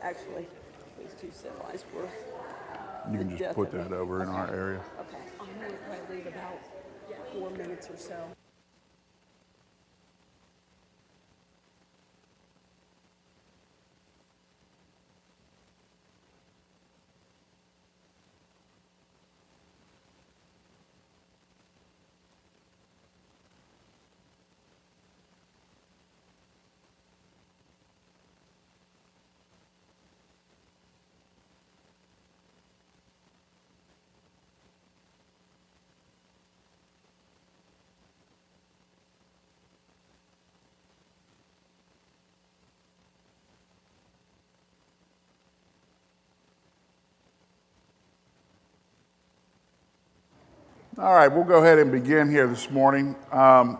Actually, these two semis were You the can just death put of me. that over in our area. Okay, I'm going to probably leave about 4 minutes or so. All right, we'll go ahead and begin here this morning. I'm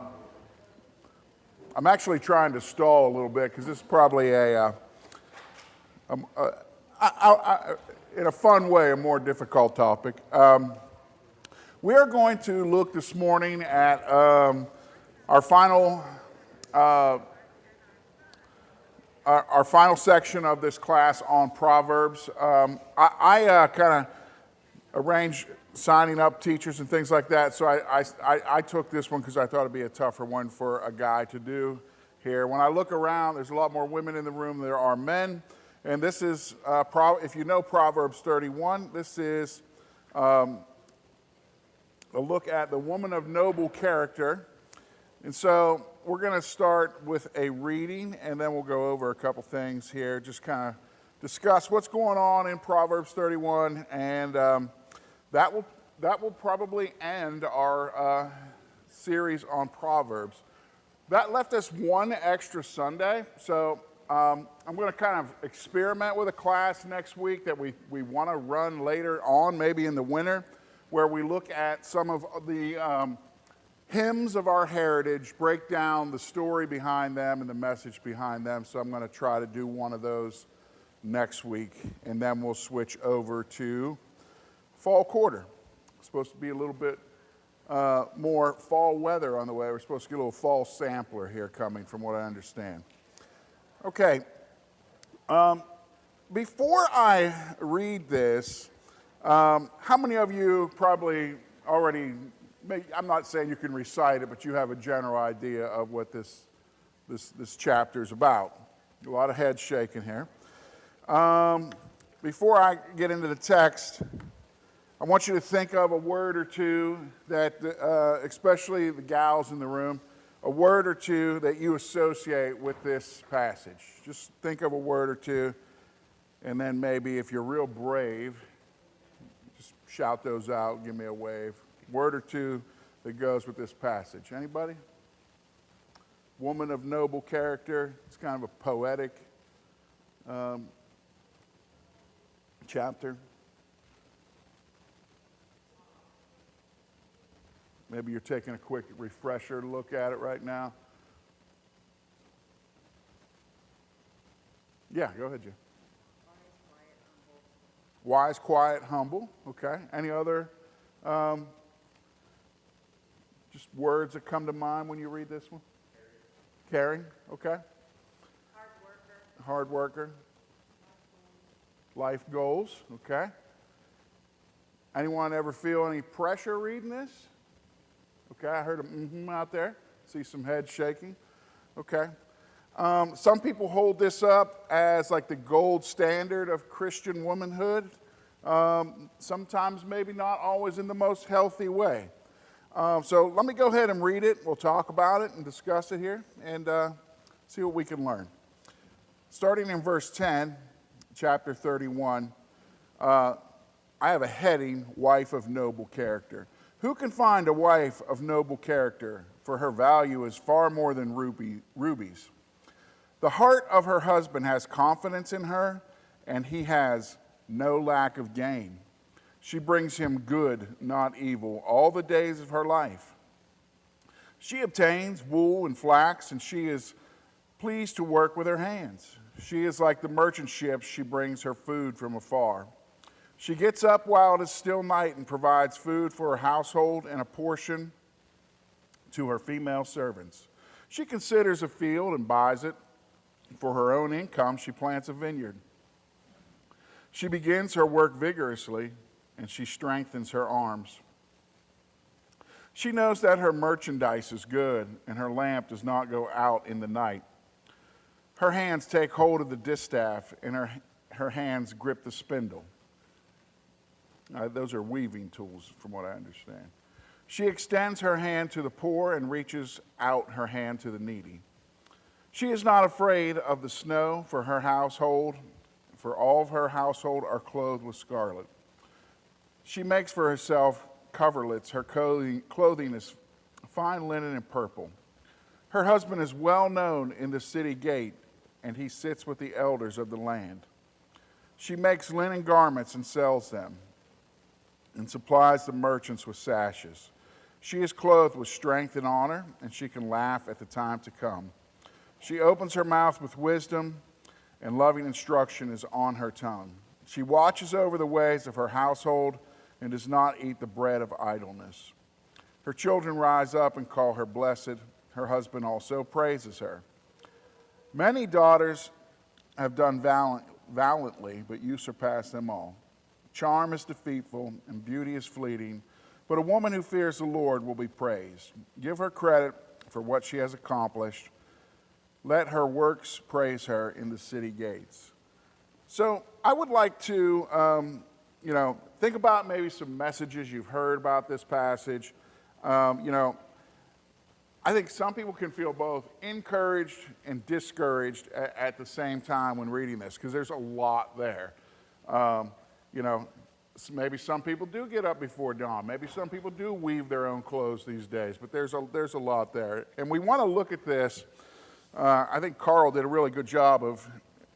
actually trying to stall a little bit because this is probably in a fun way, a more difficult topic. We are going to look this morning at our final section of this class on Proverbs. I kind of arranged signing up teachers and things like that, so I took this one because I thought it'd be a tougher one for a guy to do here. When I look around, there's a lot more women in the room than there are men, and this is, if you know Proverbs 31, this is a look at the woman of noble character. And so we're going to start with a reading, and then we'll go over a couple things here, just kind of discuss what's going on in Proverbs 31, and that will probably end our series on Proverbs. That left us one extra Sunday, so I'm going to kind of experiment with a class next week that we want to run later on, maybe in the winter, where we look at some of the hymns of our heritage, break down the story behind them and the message behind them. So I'm going to try to do one of those next week, and then we'll switch over to fall quarter. It's supposed to be a little bit more fall weather on the way. We're supposed to get a little fall sampler here coming, from what I understand. Okay. Before I read this, how many of you probably already, I'm not saying you can recite it, but you have a general idea of what this chapter is about? A lot of heads shaking here. Before I get into the text, I want you to think of a word or two that, especially the gals in the room, a word or two that you associate with this passage. Just think of a word or two, and then maybe if you're real brave, just shout those out, give me a wave. Word or two that goes with this passage. Anybody? Woman of noble character. It's kind of a poetic chapter. Maybe you're taking a quick refresher look at it right now. Yeah, go ahead, Jim. Wise, quiet, humble. Okay. Any other just words that come to mind when you read this one? Caring. Okay. Hard worker. Life goals. Okay. Anyone ever feel any pressure reading this? Okay, I heard a out there. See some heads shaking. Okay. Some people hold this up as like the gold standard of Christian womanhood. Sometimes maybe not always in the most healthy way. So let me go ahead and read it. We'll talk about it and discuss it here and see what we can learn. Starting in verse 10, chapter 31, I have a heading, wife of noble character. Who can find a wife of noble character? For her value is far more than rubies. The heart of her husband has confidence in her, and he has no lack of gain. She brings him good, not evil, all the days of her life. She obtains wool and flax, and she is pleased to work with her hands. She is like the merchant ships. She brings her food from afar. She gets up while it is still night and provides food for her household and a portion to her female servants. She considers a field and buys it. For her own income, she plants a vineyard. She begins her work vigorously, and she strengthens her arms. She knows that her merchandise is good, and her lamp does not go out in the night. Her hands take hold of the distaff, and her hands grip the spindle. Those are weaving tools, from what I understand. She extends her hand to the poor and reaches out her hand to the needy. She is not afraid of the snow for her household, for all of her household are clothed with scarlet. She makes for herself coverlets. Her clothing is fine linen and purple. Her husband is well known in the city gate, and he sits with the elders of the land. She makes linen garments and sells them, and supplies the merchants with sashes. She is clothed with strength and honor, and she can laugh at the time to come. She opens her mouth with wisdom, and loving instruction is on her tongue. She watches over the ways of her household and does not eat the bread of idleness. Her children rise up and call her blessed. Her husband also praises her. Many daughters have done valiantly, but you surpass them all. Charm is deceitful and beauty is fleeting, but a woman who fears the Lord will be praised. Give her credit for what she has accomplished. Let her works praise her in the city gates. So I would like to, think about maybe some messages you've heard about this passage. I think some people can feel both encouraged and discouraged at the same time when reading this, because there's a lot there. Maybe some people do get up before dawn. Maybe some people do weave their own clothes these days, but there's a lot there. And we want to look at this. I think Carl did a really good job of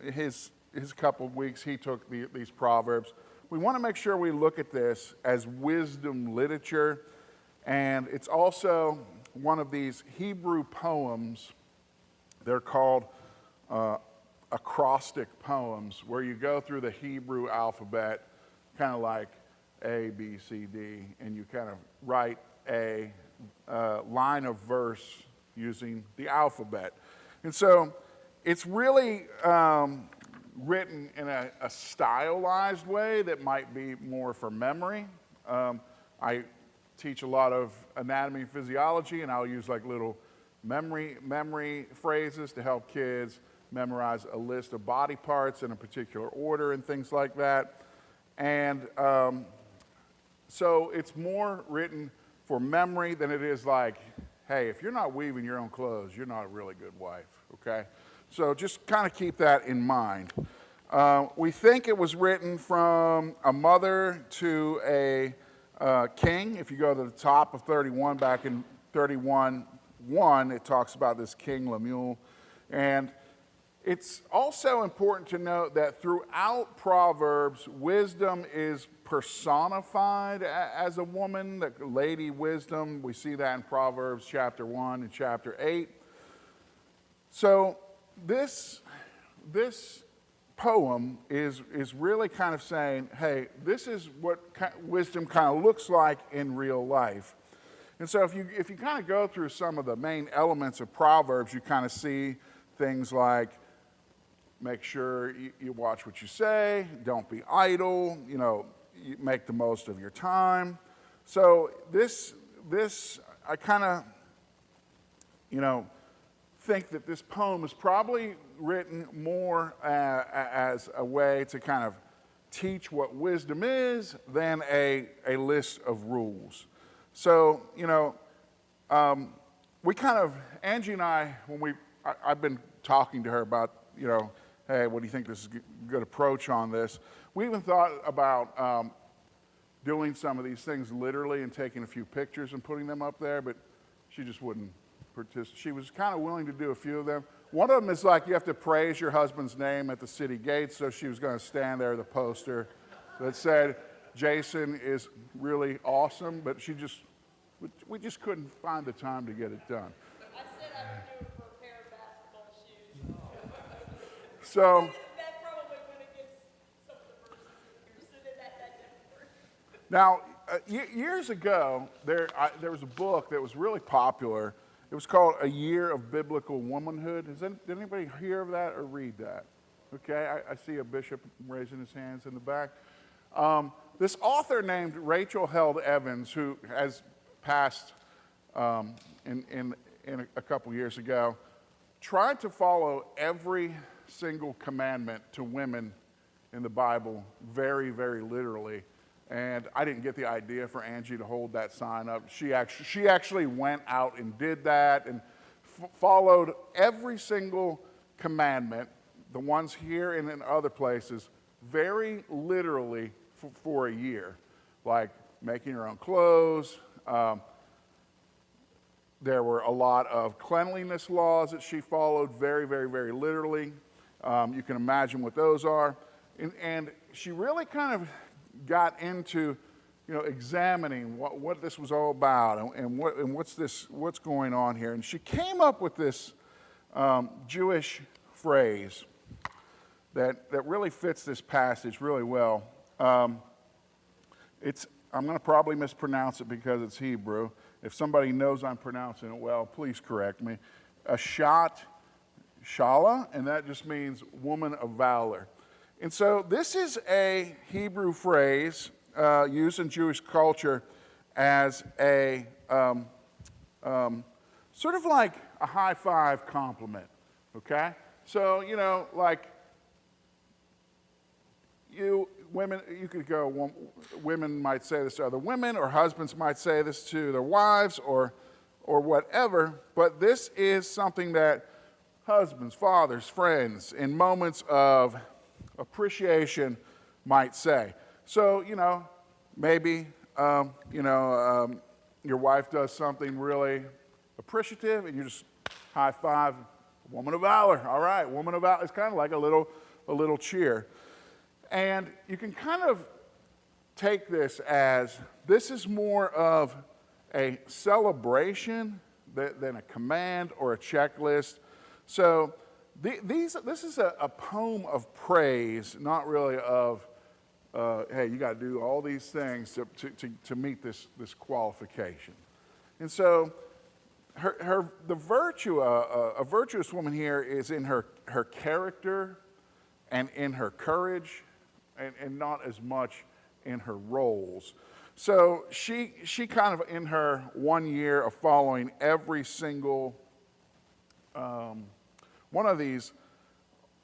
his couple of weeks he took these Proverbs. We want to make sure we look at this as wisdom literature, and it's also one of these Hebrew poems. They're called acrostic poems, where you go through the Hebrew alphabet, kind of like A, B, C, D, and you kind of write a line of verse using the alphabet. And so it's really written in a stylized way that might be more for memory. I teach a lot of anatomy and physiology, and I'll use like little memory phrases to help kids memorize a list of body parts in a particular order and things like that. And so it's more written for memory than it is like, hey, if you're not weaving your own clothes, you're not a really good wife, okay? So just kind of keep that in mind. We think it was written from a mother to a king. If you go to the top of 31, back in 31:1, it talks about this King Lemuel. And it's also important to note that throughout Proverbs, wisdom is personified as a woman, the Lady Wisdom. We see that in Proverbs chapter 1 and chapter 8. So this poem is really kind of saying, hey, this is what wisdom kind of looks like in real life. And so if you kind of go through some of the main elements of Proverbs, you kind of see things like, make sure you watch what you say, don't be idle, you make the most of your time. So this I kind of, think that this poem is probably written more as a way to kind of teach what wisdom is than a list of rules. So, we kind of, Angie and I, I've been talking to her about, hey, what do you think this is a good approach on this? We even thought about doing some of these things literally and taking a few pictures and putting them up there, but she just wouldn't participate. She was kind of willing to do a few of them. One of them is like you have to praise your husband's name at the city gates, so she was going to stand there with a poster that said, Jason is really awesome, but we just couldn't find the time to get it done. I said I would do it for a pair of basketball shoes. So That probably went against some of the verses here, so that didn't work. now, years ago, there was a book that was really popular. It was called A Year of Biblical Womanhood. Did anybody hear of that or read that? Okay, I see a bishop raising his hands in the back. This author named Rachel Held Evans, who has passed in a couple years ago, tried to follow every single commandment to women in the Bible very, very literally. And I didn't get the idea for Angie to hold that sign up. She actually went out and did that and followed every single commandment, the ones here and in other places, very literally for a year. Like making her own clothes. There were a lot of cleanliness laws that she followed very, very, very literally. You can imagine what those are. And she really kind of got into, examining what this was all about and what's going on here. And she came up with this Jewish phrase that really fits this passage really well. I'm going to probably mispronounce it because it's Hebrew. If somebody knows I'm pronouncing it well, please correct me. Ashat Shala, and that just means woman of valor. And so this is a Hebrew phrase used in Jewish culture as a sort of like a high five compliment, okay? So, like women, you could go, women might say this to other women, or husbands might say this to their wives, or whatever, but this is something that husbands, fathers, friends, in moments of appreciation might say. So, maybe, your wife does something really appreciative, and you just high five, woman of valor. All right, woman of valor. It's kind of like a little cheer. And you can kind of take this as this is more of a celebration than a command or a checklist. So this is a poem of praise, not really of, hey, you got to do all these things to meet this qualification. And so the virtue, a virtuous woman here is in her character and in her courage, and not as much in her roles. So she kind of, in her 1 year of following every single one of these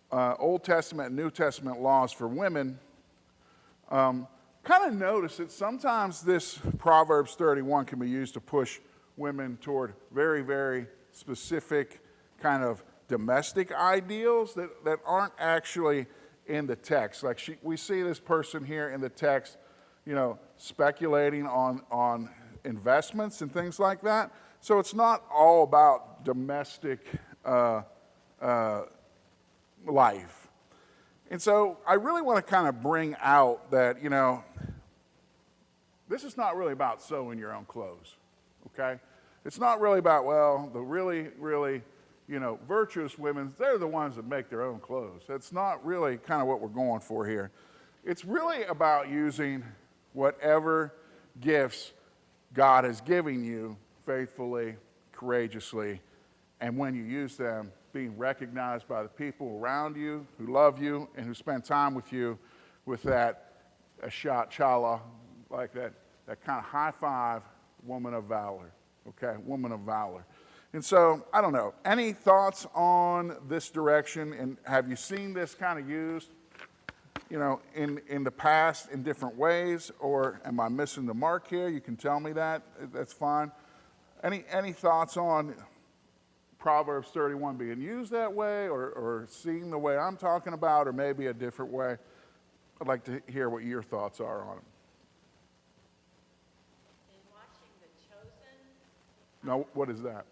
Old Testament and New Testament laws for women, kind of notice that sometimes this Proverbs 31 can be used to push women toward very, very specific kind of domestic ideals that aren't actually in the text. Like we see this person here in the text, speculating on investments and things like that. So it's not all about domestic life. And so I really want to kind of bring out that, this is not really about sewing your own clothes, okay? It's not really about, the really, really, virtuous women, they're the ones that make their own clothes. That's not really kind of what we're going for here. It's really about using whatever gifts God has given you faithfully, courageously, and when you use them, being recognized by the people around you who love you and who spend time with you with that ashat chala, like that kind of high five, woman of valor, okay, woman of valor. And so, I don't know, any thoughts on this direction, and have you seen this kind of used, in the past in different ways, or am I missing the mark here? You can tell me that, that's fine. Any thoughts on Proverbs 31 being used that way, or seen the way I'm talking about, or maybe a different way? I'd like to hear what your thoughts are on it. In watching The Chosen. No, what is that?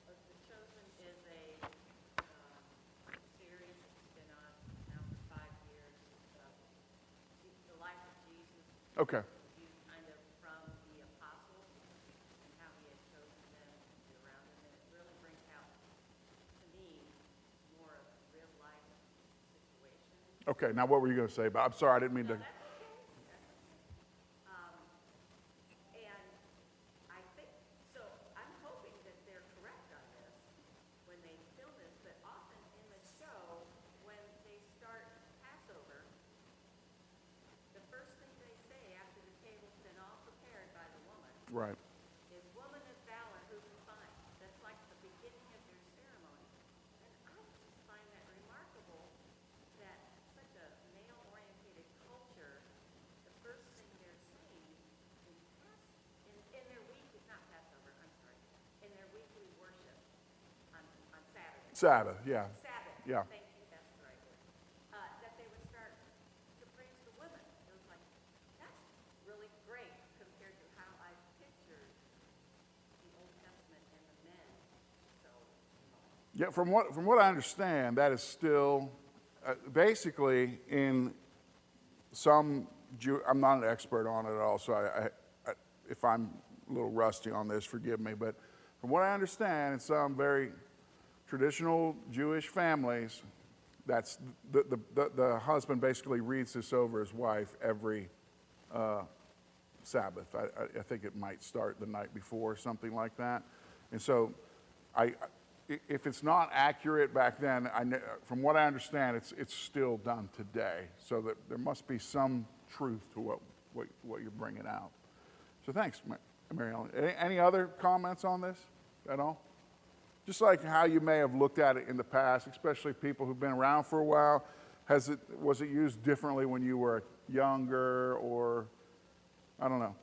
The Chosen is a series that's been on now for 5 years. The life of Jesus. Okay. Viewed kind of from the apostles and how he had chosen them to be around him. And it really brings out, to me, more of real life situations. Okay, now what were you going to say? But I'm sorry, I didn't mean to. That's okay. And I think, so I'm hoping that they're correct on this when they film this, but often in the show, when they start Right. is woman of valor who can find. That's like the beginning of their ceremony. And I just find that remarkable that such a male-oriented culture, the first thing they're saying in their weekly, not Passover, I'm sorry, in their weekly worship on Saturday. Sabbath, yeah. Sabbath. Yeah. Thank you, that's the right word. That they would start to praise the women. It was like, that's really great compared to how I pictured the Old Testament and the men. So, Yeah, from what I understand, that is still basically in some I'm not an expert on it at all, so I if I'm a little rusty on this, forgive me. But from what I understand, in some very traditional Jewish families, that's the husband basically reads this over his wife every Sabbath. I think it might start the night before, something like that. And so, if it's not accurate back then, from what I understand, it's still done today. So that there must be some truth to what you're bringing out. So thanks, Mary Ellen. Any other comments on this at all? Just like how you may have looked at it in the past, especially people who've been around for a while. Was it used differently when you were younger, or I don't know?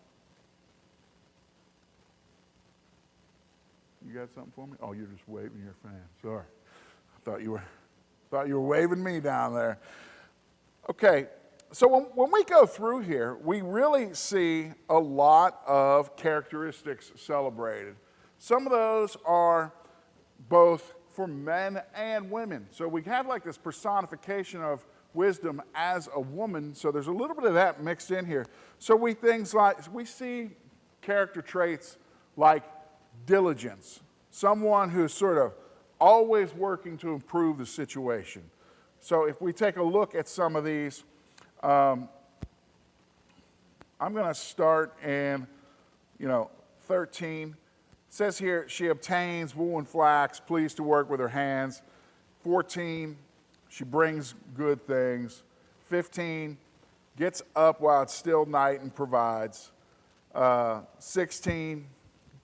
You got something for me? Oh, you're just waving your fan. Sorry, I thought you were waving me down there. Okay, so when we go through here, we really see a lot of characteristics celebrated. Some of those are both for men and women. So we have like this personification of wisdom as a woman. So there's a little bit of that mixed in here. So we see character traits like diligence, someone who's sort of always working to improve the situation. So if we take a look at some of these, I'm going to start in, 13. It says here, she obtains wool and flax, pleased to work with her hands. 14, she brings good things. 15, gets up while it's still night and provides. 16,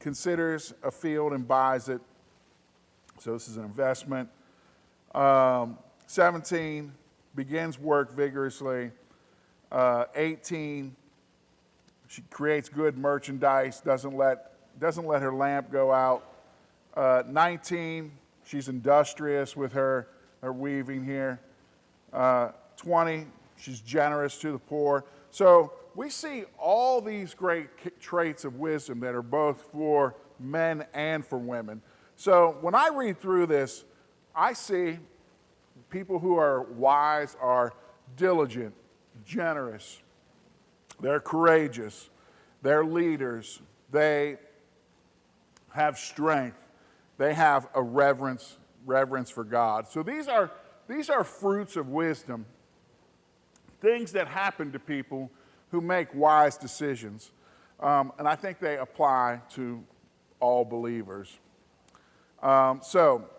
considers a field and buys it. So this is an investment. 17, begins work vigorously. 18, she creates good merchandise, doesn't let her lamp go out. 19, she's industrious with her weaving here. 20, she's generous to the poor. So we see all these great traits of wisdom that are both for men and for women. So when I read through this, I see people who are wise are diligent, generous, they're courageous, they're leaders, they have strength, they have a reverence for God. So these are fruits of wisdom, things that happen to people who make wise decisions. And I think they apply to all believers. So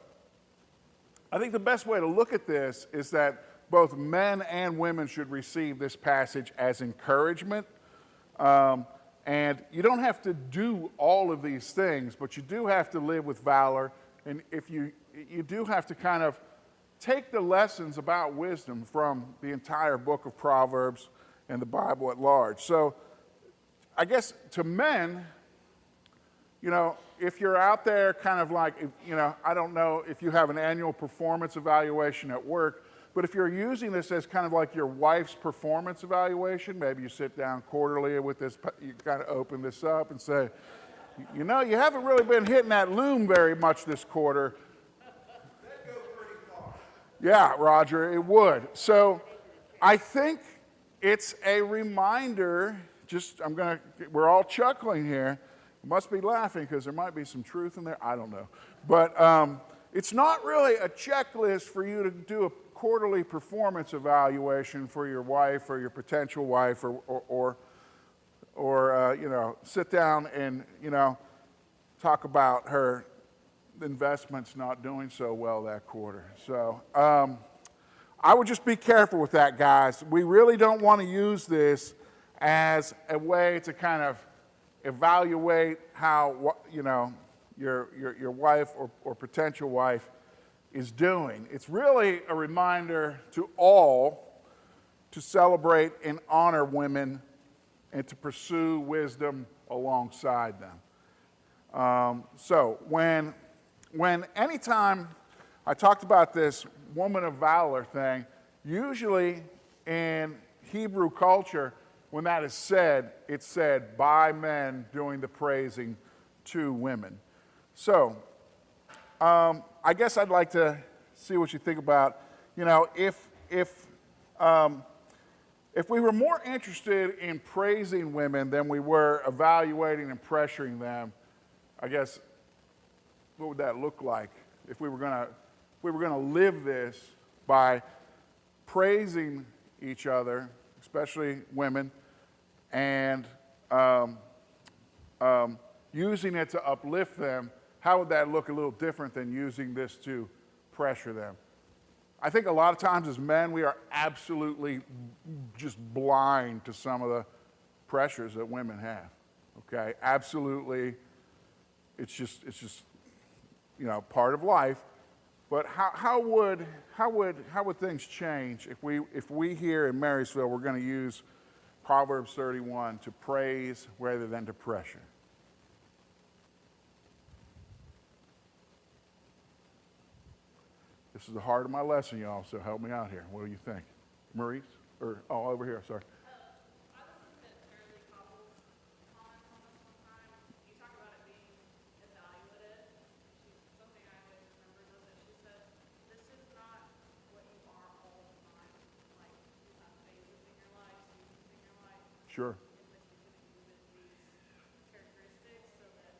I think the best way to look at this is that both men and women should receive this passage as encouragement. And you don't have to do all of these things, but you do have to live with valor. And if you do have to kind of take the lessons about wisdom from the entire book of Proverbs and the Bible at large. So I guess to men, if you're out there kind of like, I don't know if you have an annual performance evaluation at work, but if you're using this as kind of like your wife's performance evaluation, maybe you sit down quarterly with this, you kind of open this up and say, you haven't really been hitting that loom very much this quarter. That'd go pretty far. Yeah, Roger, it would. So I think it's a reminder, we're all chuckling here. Must be laughing because there might be some truth in there. I don't know. But it's not really a checklist for you to do a quarterly performance evaluation for your wife or your potential wife or sit down and, talk about her investments not doing so well that quarter. So I would just be careful with that, guys. We really don't want to use this as a way to kind of evaluate how, your wife or potential wife is doing. It's really a reminder to all to celebrate and honor women and to pursue wisdom alongside them. So when anytime I talked about this woman of valor thing, usually in Hebrew culture, when that is said, it's said by men doing the praising to women. So I guess I'd like to see what you think about, if we were more interested in praising women than we were evaluating and pressuring them, I guess, what would that look like if we were going to live this by praising each other, especially women, and using it to uplift them? How would that look a little different than using this to pressure them? I think a lot of times as men, we are absolutely just blind to some of the pressures that women have. Okay, absolutely. It's just part of life. But how would things change if we here in Marysville were going to use Proverbs 31 to praise rather than to pressure? This is the heart of my lesson, y'all, so help me out here. What do you think? Maurice? Over here, sorry. I was looking at Fairly Cobble's comments on this one time. You talk about it being evaluative. Something I always remembered was that she said, this is not what you are all the time. Like, you have phases in your life, seasons in your life, Sure. in which you can exhibit these characteristics so that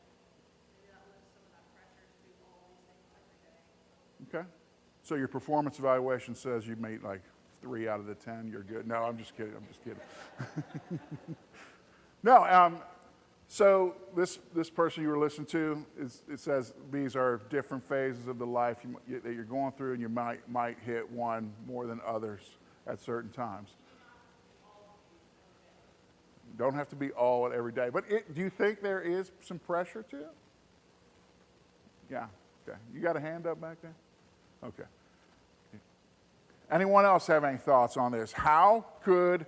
maybe that lifts some of that pressure to do all these things every day. Okay. So your performance evaluation says you made like 3 out of the 10. You're good. No, I'm just kidding. No. So this person you were listening to, it says these are different phases of the life that you're going through, and you might hit one more than others at certain times. Don't have to be all at every day. But do you think there is some pressure to it? Yeah. Okay. You got a hand up back there? Okay. Anyone else have any thoughts on this? How could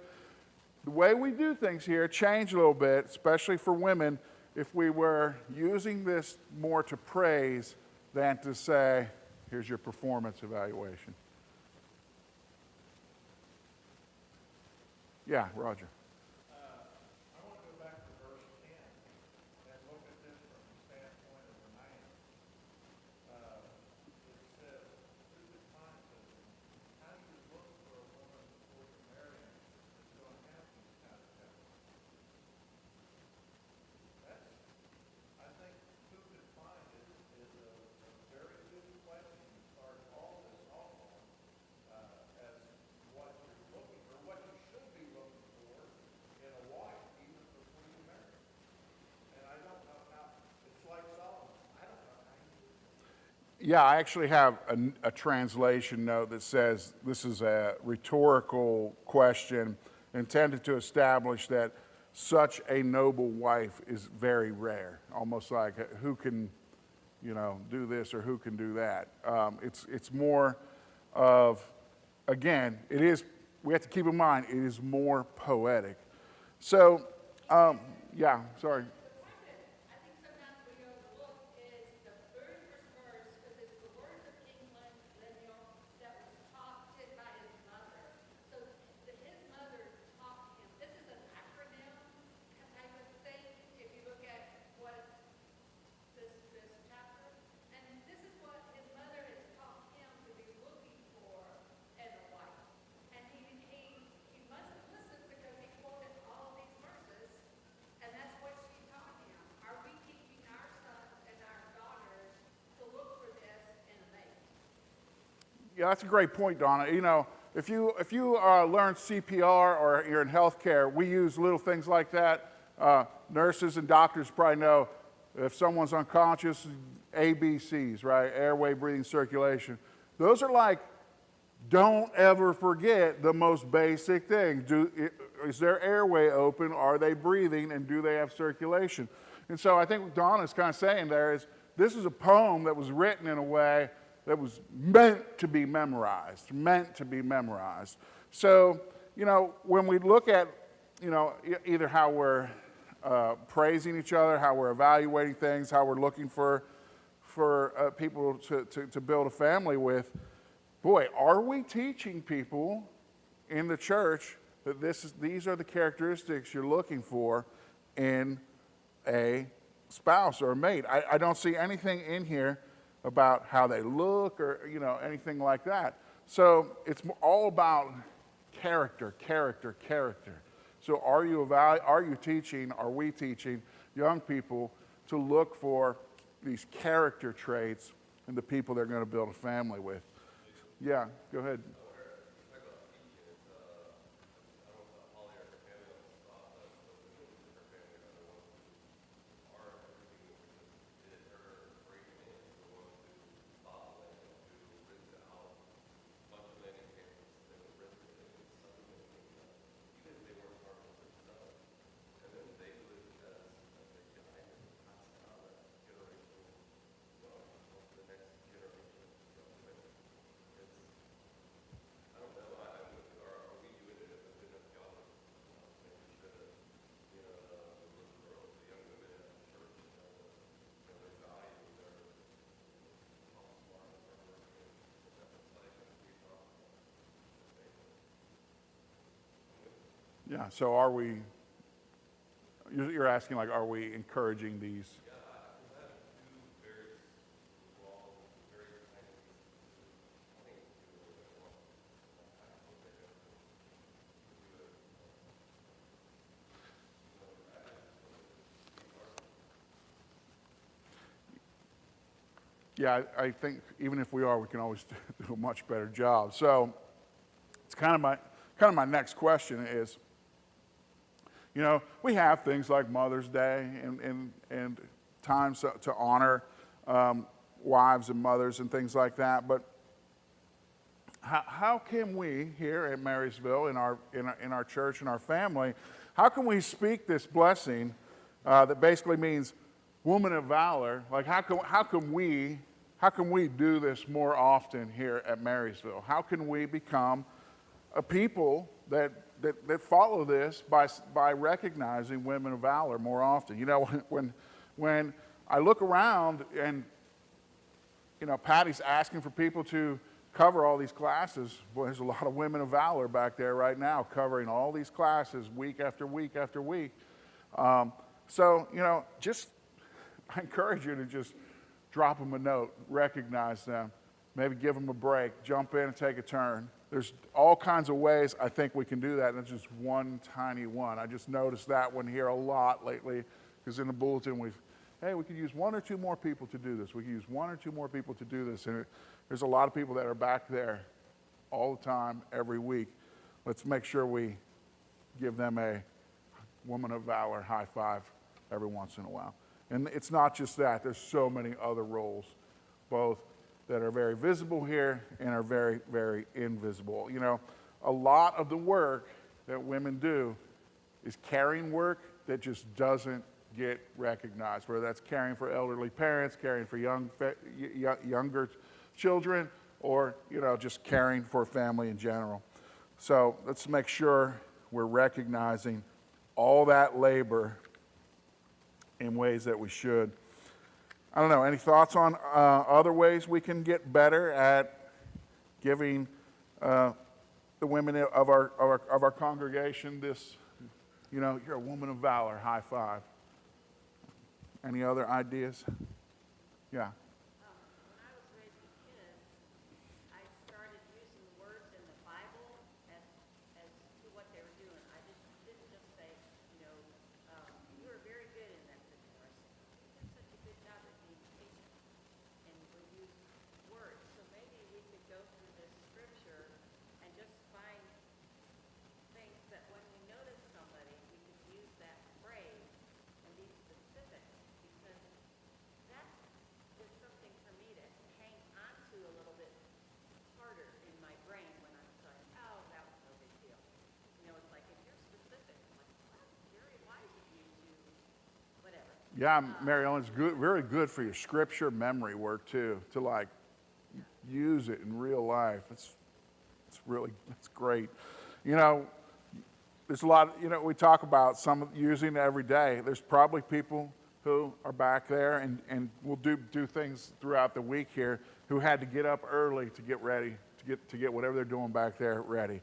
the way we do things here change a little bit, especially for women, if we were using this more to praise than to say, here's your performance evaluation? Yeah, Roger. I want to go back to verse 10 and look at this from the standpoint of the man. It says, who could find this? How do you look for a woman before you marry him that's going to have these kind of temperaments? That's, I think, who could find it is a very good question to start all this off on as what you're looking for, what you should be looking for in a wife even before you marry. And I don't know how, it's like Solomon, I don't know how you do it. Yeah, I actually have a translation note that says this is a rhetorical question intended to establish that such a noble wife is very rare, almost like who can, do this or who can do that. It's more of, again, we have to keep in mind, it is more poetic. So, yeah, sorry. I think sometimes what you overlook is the very first verse, because it's the words of King Lemuel that was taught by his mother. So his mother taught him. This is an acronym type of thing. If you look at what this chapter, and this is what his mother has taught him to be looking for in a wife. And he must have listened because he quoted all these verses. And that's what she taught him. Are we teaching our sons and our daughters to look for this in a mate? Yeah, that's a great point, Donna. If you learn CPR or you're in healthcare, we use little things like that. Nurses and doctors probably know if someone's unconscious, ABCs, right? Airway, breathing, circulation. Those are like don't ever forget the most basic thing. Is their airway open? Are they breathing? And do they have circulation? And so I think what Don is kind of saying there is this is a poem that was written in a way that was meant to be memorized, So, when we look at, either how we're praising each other, how we're evaluating things, how we're looking for people to build a family with, boy, are we teaching people in the church that these are the characteristics you're looking for in a spouse or a mate? I don't see anything in here about how they look or anything like that. So it's all about character. So are we teaching young people to look for these character traits in the people they're going to build a family with? Yeah, go ahead. Yeah, so are we, you're asking like, are we encouraging these? Yeah, I think even if we are, we can always do a much better job. So it's kind of my next question is, we have things like Mother's Day and times to honor wives and mothers and things like that. But how can we here at Marysville in our church and our family, how can we speak this blessing that basically means woman of valor? Like how can we do this more often here at Marysville? How can we become a people that follow this by recognizing women of valor more often? When I look around and Patty's asking for people to cover all these classes, boy, there's a lot of women of valor back there right now covering all these classes week after week after week. So just I encourage you to just drop them a note, recognize them, maybe give them a break, jump in and take a turn. There's all kinds of ways I think we can do that, and it's just one tiny one. I just noticed that one here a lot lately, because in the bulletin we could use one or two more people to do this. We could use one or two more people to do this. And there's a lot of people that are back there all the time, every week. Let's make sure we give them a woman of valor high five every once in a while. And it's not just that. There's so many other roles, both that are very visible here and are very, very invisible. A lot of the work that women do is caring work that just doesn't get recognized, whether that's caring for elderly parents, caring for younger children, or just caring for family in general. So let's make sure we're recognizing all that labor in ways that we should. I don't know, any thoughts on other ways we can get better at giving the women of our congregation this, you're a woman of valor, high five? Any other ideas? Yeah. When I was raising kids, I started using words in the Bible as to what they were doing. I didn't just say, you were very good in that situation. You did such a good job at being patient. And we use words. So maybe we could go through this scripture and just find things that when we notice somebody, we could use that phrase and be specific. Because that is Yeah, Mary Ellen, it's good, very good for your scripture memory work too, to like use it in real life. It's great. You know, there's a lot, we talk about some using it every day. There's probably people who are back there and will do things throughout the week here who had to get up early to get ready, to get whatever they're doing back there ready.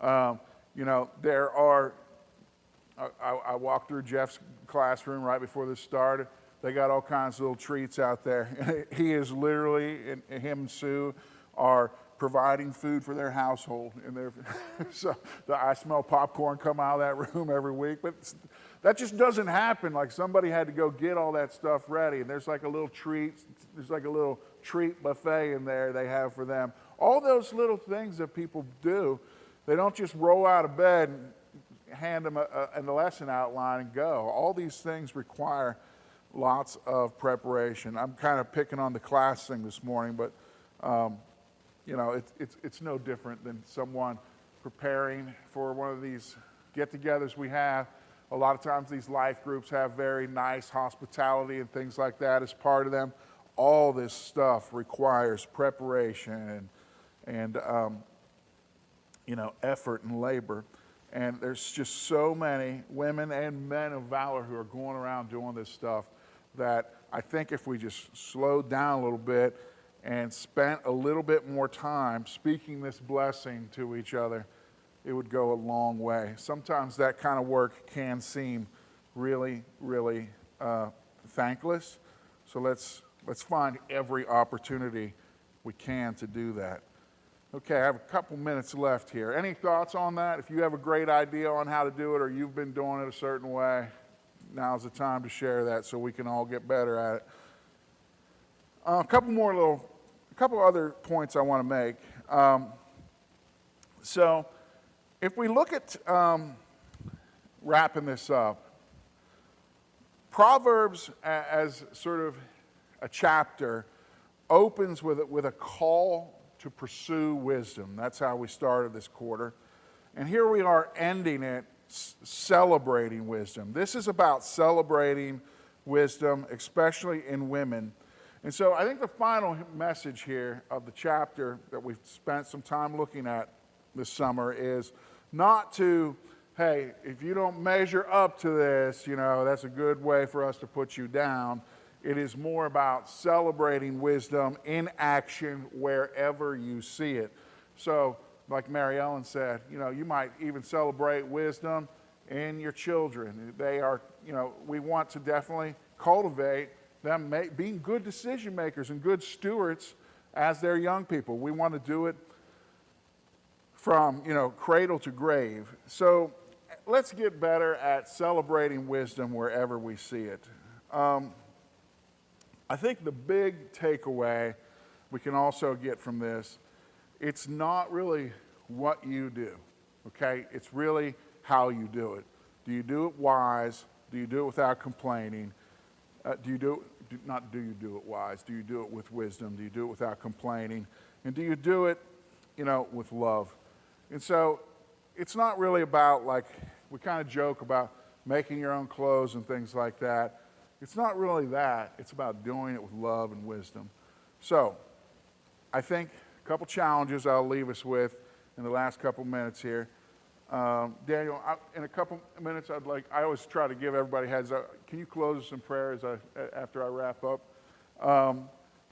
There are, I walked through Jeff's classroom right before this started. They got all kinds of little treats out there. He is literally, and him and Sue are providing food for their household. And so I smell popcorn come out of that room every week. But that just doesn't happen. Like somebody had to go get all that stuff ready. And there's like a little treat buffet in there they have for them. All those little things that people do, they don't just roll out of bed and hand them a lesson outline and go. All these things require lots of preparation. I'm kind of picking on the class thing this morning, but it's no different than someone preparing for one of these get-togethers we have. A lot of times these life groups have very nice hospitality and things like that as part of them. All this stuff requires preparation and effort and labor. And there's just so many women and men of valor who are going around doing this stuff that I think if we just slowed down a little bit and spent a little bit more time speaking this blessing to each other, it would go a long way. Sometimes that kind of work can seem really, really thankless. So let's find every opportunity we can to do that. Okay, I have a couple minutes left here. Any thoughts on that? If you have a great idea on how to do it or you've been doing it a certain way, now's the time to share that so we can all get better at it. A couple other points I want to make. So if we look at wrapping this up, Proverbs as sort of a chapter opens with a call to pursue wisdom. That's how we started this quarter. And here we are ending it celebrating wisdom. This is about celebrating wisdom, especially in women. And so I think the final message here of the chapter that we've spent some time looking at this summer is not to, hey, if you don't measure up to this, that's a good way for us to put you down. It is more about celebrating wisdom in action wherever you see it. So, like Mary Ellen said, you might even celebrate wisdom in your children. They are, we want to definitely cultivate them being good decision makers and good stewards as their young people. We want to do it from, cradle to grave. So let's get better at celebrating wisdom wherever we see it. I think the big takeaway we can also get from this, it's not really what you do, okay? It's really how you do it. Do you do it wise? Do you do it without complaining? Do you do it wise? Do you do it with wisdom? Do you do it without complaining? And do you do it, with love? And so it's not really about, like, we kind of joke about making your own clothes and things like that. It's not really that. It's about doing it with love and wisdom. So I think a couple challenges I'll leave us with in the last couple minutes here. Daniel, in a couple minutes, I always try to give everybody heads up. Can you close us in prayer after I wrap up?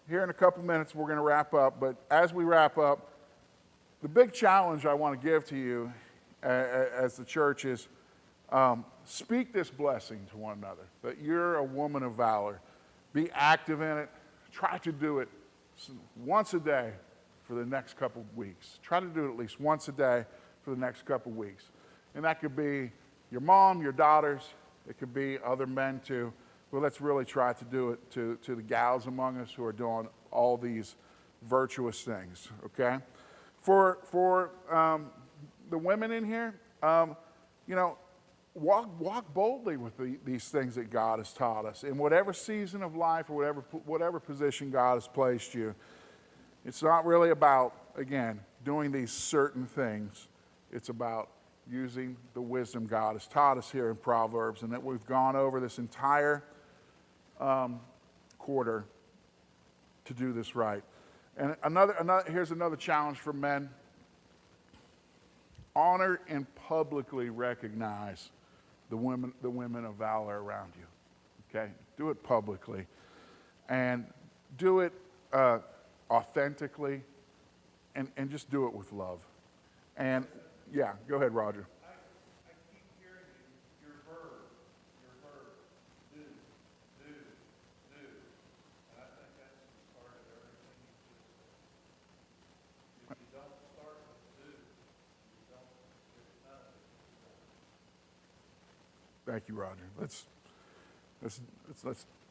Here in a couple minutes, we're going to wrap up. But as we wrap up, the big challenge I want to give to you as the church is speak this blessing to one another, that you're a woman of valor. Be active in it. Try to do it once a day for the next couple of weeks. Try to do it at least once a day for the next couple of weeks. And that could be your mom, your daughters. It could be other men too. But let's really try to do it to the gals among us who are doing all these virtuous things, okay? For the women in here, walk boldly with these things that God has taught us in whatever season of life or whatever position God has placed you. It's not really about, again, doing these certain things. It's about using the wisdom God has taught us here in Proverbs, and that we've gone over this entire quarter to do this right. And here's another challenge for men. Honor and publicly recognize the women of valor around you. Okay? Do it publicly. And do it authentically, and just do it with love. And yeah, go ahead, Roger. I keep hearing your verb, do, do. And I think that's part of everything you just said. If you don't start with do, you don't get none of it. Thank you, Roger.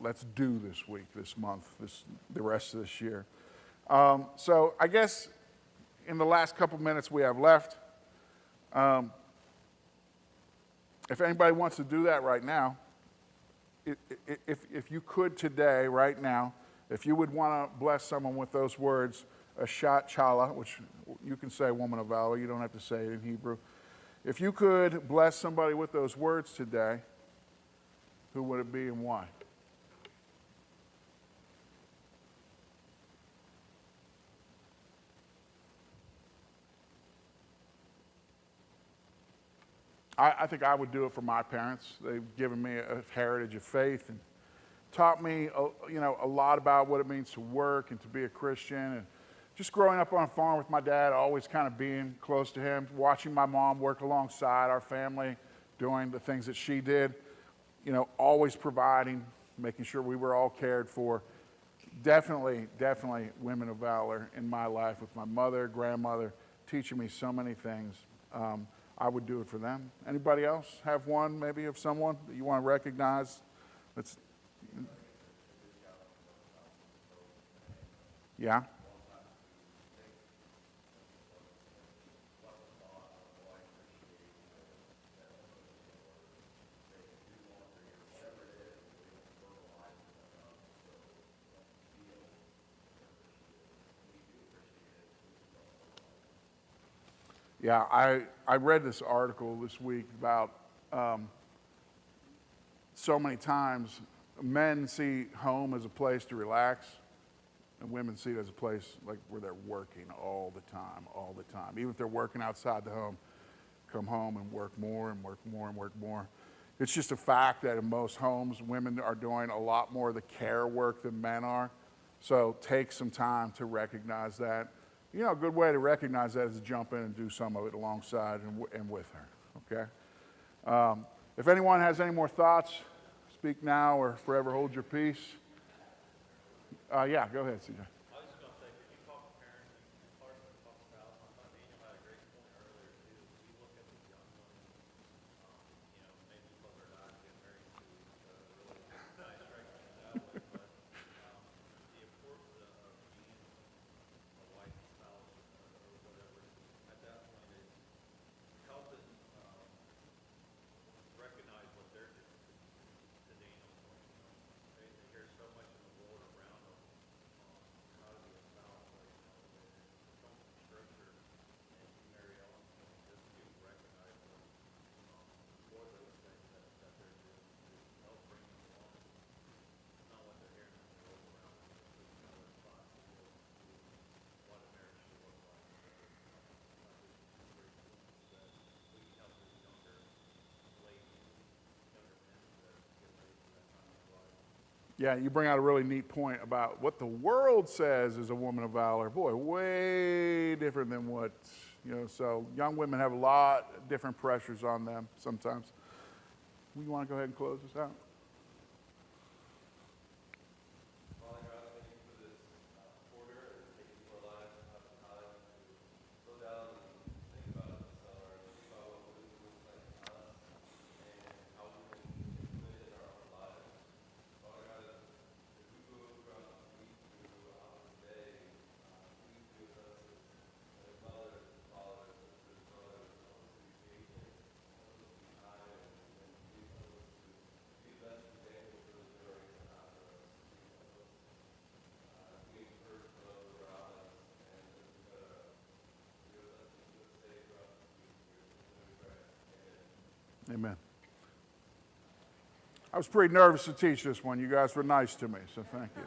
Let's do this week, this month, the rest of this year. So I guess in the last couple minutes we have left, if anybody wants to do that right now, if you could today, right now, if you would want to bless someone with those words, Ashat Chala, which you can say woman of valor, you don't have to say it in Hebrew. If you could bless somebody with those words today, who would it be and why? I think I would do it for my parents. They've given me a heritage of faith and taught me, a lot about what it means to work and to be a Christian. And just growing up on a farm with my dad, always kind of being close to him, watching my mom work alongside our family, doing the things that she did, always providing, making sure we were all cared for. Definitely women of valor in my life with my mother, grandmother, teaching me so many things. I would do it for them. Anybody else have one, maybe, of someone that you want to recognize? Yeah? Yeah, I read this article this week about so many times men see home as a place to relax, and women see it as a place like where they're working all the time. Even if they're working outside the home, come home and work more and work more and work more. It's just a fact that in most homes, women are doing a lot more of the care work than men are. So take some time to recognize that. A good way to recognize that is to jump in and do some of it alongside and with her, okay? If anyone has any more thoughts, speak now or forever hold your peace. Yeah, go ahead, CJ. I was just going to say, because you talk parenting, and Clarkson talks about, I thought Daniel had a great point earlier too. We look at these young women, maybe because they're not getting married to really nice recognition that way, but the importance of being a wife, spouse, or whatever, at that point is helping recognize what they're doing. To Daniel's point, they hear so much in the world around them how to be a spouse, it comes from Scripture, and to Mary Ellen's point, just to recognize them for those things that they're doing to help bring them along. It's not what they're hearing in the world around them, it's just their responsibility to what a marriage should look like. So I think it's very cool that we can help these younger ladies, younger men that get ready for that time of life. Yeah, you bring out a really neat point about what the world says is a woman of valor. Boy, way different than what, so young women have a lot of different pressures on them sometimes. You want to go ahead and close this out? Father God, thank you for this quarter, and thank you for allowing us to have the time to slow down and think about this, or think about what wisdom looks like to us, and how we can implement it in our own lives. Father God, as we go throughout the week, throughout the day, please be with us as mothers, as fathers, as brothers. Help us to be patient, help us to be kind, and please help us to be the best example for the generation after us. We encourage those around us, and just be with us and keep us safe throughout this week. We pray. Amen. Amen. I was pretty nervous to teach this one. You guys were nice to me, so thank you.